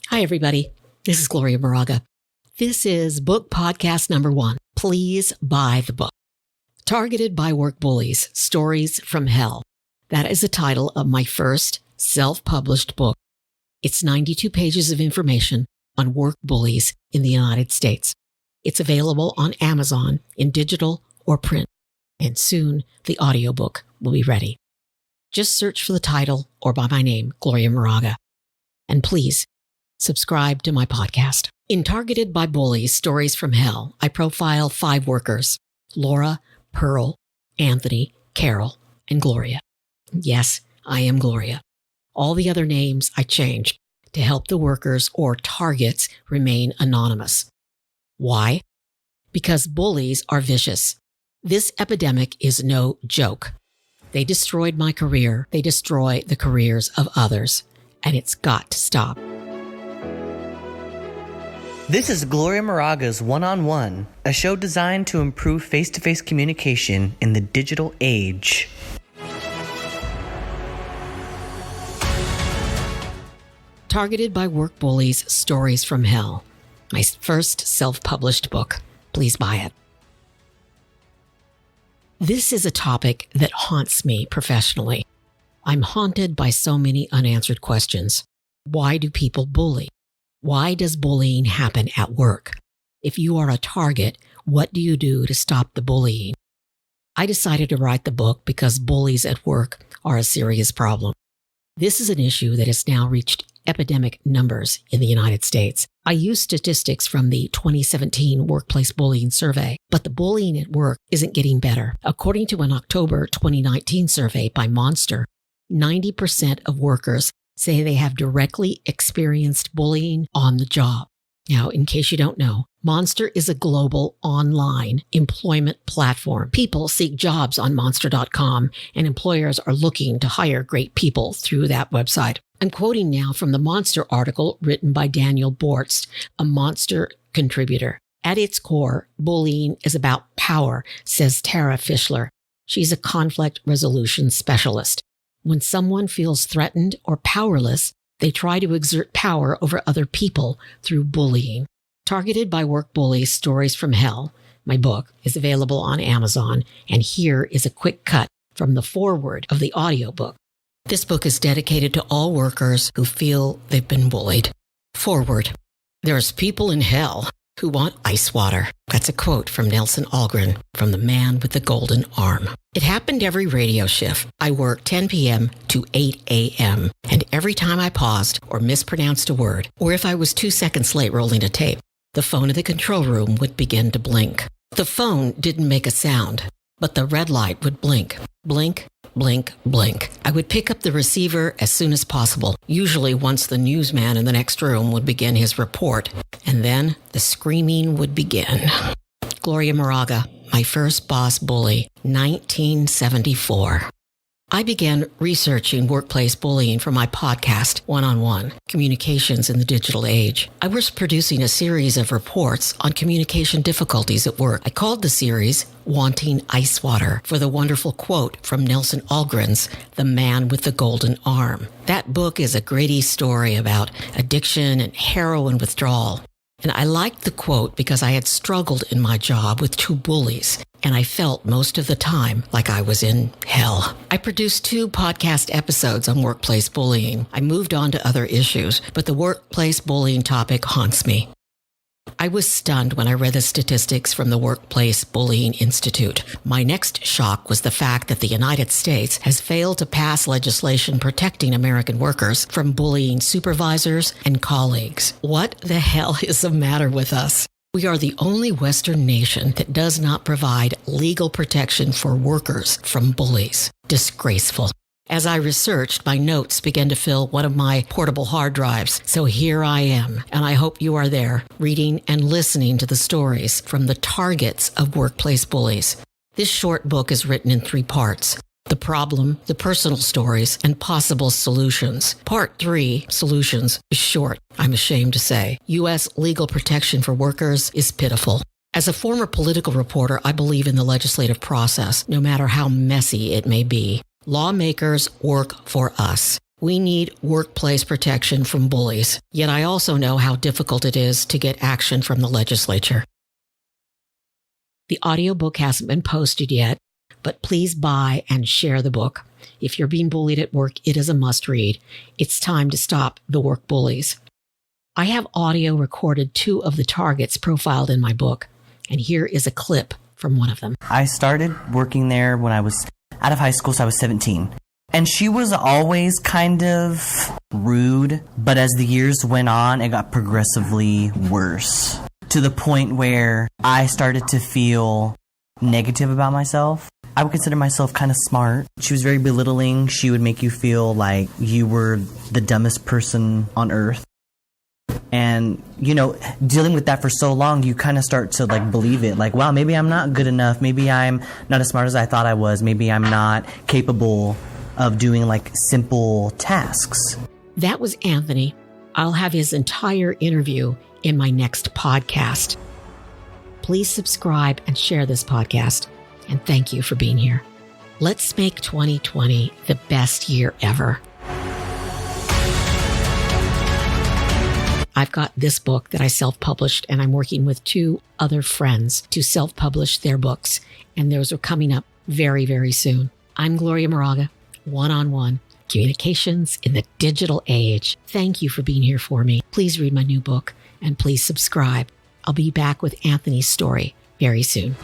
Hi, everybody. This is Gloria Moraga. This is book podcast number 1. Please buy the book. Targeted by Work Bullies, Stories from Hell. That is the title of my first self-published book. It's 92 pages of information on work bullies in the United States. It's available on Amazon in digital or print, and soon the audiobook will be ready. Just search for the title or by my name, Gloria Moraga. And please, subscribe to my podcast. In Targeted by Bullies, Stories from Hell, I profile 5 workers: Laura, Pearl, Anthony, Carol, and Gloria. Yes, I am Gloria. All the other names I changed to help the workers or targets remain anonymous. Why? Because bullies are vicious. This epidemic is no joke. They destroyed my career. They destroy the careers of others. And it's got to stop. This is Gloria Moraga's One-on-One, a show designed to improve face-to-face communication in the digital age. Targeted by Work Bullies, Stories from Hell. My first self-published book. Please buy it. This is a topic that haunts me professionally. I'm haunted by so many unanswered questions. Why do people bully? Why does bullying happen at work? If you are a target, what do you do to stop the bullying? I decided to write the book because bullies at work are a serious problem. This is an issue that has now reached epidemic numbers in the United States. I use statistics from the 2017 Workplace Bullying Survey, but the bullying at work isn't getting better. According to an October 2019 survey by Monster, 90% of workers say they have directly experienced bullying on the job. Now, in case you don't know, Monster is a global online employment platform. People seek jobs on Monster.com, and employers are looking to hire great people through that website. I'm quoting now from the Monster article written by Daniel Bortz, a Monster contributor. At its core, bullying is about power, says Tara Fischler. She's a conflict resolution specialist. When someone feels threatened or powerless, they try to exert power over other people through bullying. Targeted by Work Bullies, Stories from Hell, my book is available on Amazon, and here is a quick cut from the foreword of the audiobook. This book is dedicated to all workers who feel they've been bullied. Foreword. There's people in hell who want ice water. That's a quote from Nelson Algren from The Man with the Golden Arm. It happened every radio shift. I worked 10 p.m. to 8 a.m. And every time I paused or mispronounced a word, or if I was 2 seconds late rolling a tape, the phone in the control room would begin to blink. The phone didn't make a sound, but the red light would blink. Blink, blink, blink. I would pick up the receiver as soon as possible, usually once the newsman in the next room would begin his report, and then the screaming would begin. Gloria Moraga, my first boss bully, 1974. I began researching workplace bullying for my podcast, One-on-One, Communications in the Digital Age. I was producing a series of reports on communication difficulties at work. I called the series Wanting Ice Water for the wonderful quote from Nelson Algren's The Man with the Golden Arm. That book is a gritty story about addiction and heroin withdrawal. And I liked the quote because I had struggled in my job with 2 bullies, and I felt most of the time like I was in hell. I produced 2 podcast episodes on workplace bullying. I moved on to other issues, but the workplace bullying topic haunts me. I was stunned when I read the statistics from the Workplace Bullying Institute. My next shock was the fact that the United States has failed to pass legislation protecting American workers from bullying supervisors and colleagues. What the hell is the matter with us? We are the only Western nation that does not provide legal protection for workers from bullies. Disgraceful. As I researched, my notes began to fill one of my portable hard drives. So here I am, and I hope you are there, reading and listening to the stories from the targets of workplace bullies. This short book is written in 3 parts: the problem, the personal stories, and possible solutions. Part 3, solutions, is short, I'm ashamed to say. U.S. legal protection for workers is pitiful. As a former political reporter, I believe in the legislative process, no matter how messy it may be. Lawmakers work for us. We need workplace protection from bullies, yet I also know how difficult it is to get action from the legislature. The audiobook hasn't been posted yet, but please buy and share the book. If you're being bullied at work, it is a must-read. It's time to stop the work bullies. I have audio recorded 2 of the targets profiled in my book, and here is a clip from one of them. I started working there when I was out of high school, so I was 17. And she was always kind of rude, but as the years went on, it got progressively worse. To the point where I started to feel negative about myself. I would consider myself kind of smart. She was very belittling. She would make you feel like you were the dumbest person on earth. And, dealing with that for so long, you kind of start to believe it. Like, wow, maybe I'm not good enough. Maybe I'm not as smart as I thought I was. Maybe I'm not capable of doing simple tasks. That was Anthony. I'll have his entire interview in my next podcast. Please subscribe and share this podcast. And thank you for being here. Let's make 2020 the best year ever. I've got this book that I self-published, and I'm working with 2 other friends to self-publish their books. And those are coming up very, very soon. I'm Gloria Moraga. One-on-one communications in the digital age. Thank you for being here for me. Please read my new book and please subscribe. I'll be back with Anthony's story very soon.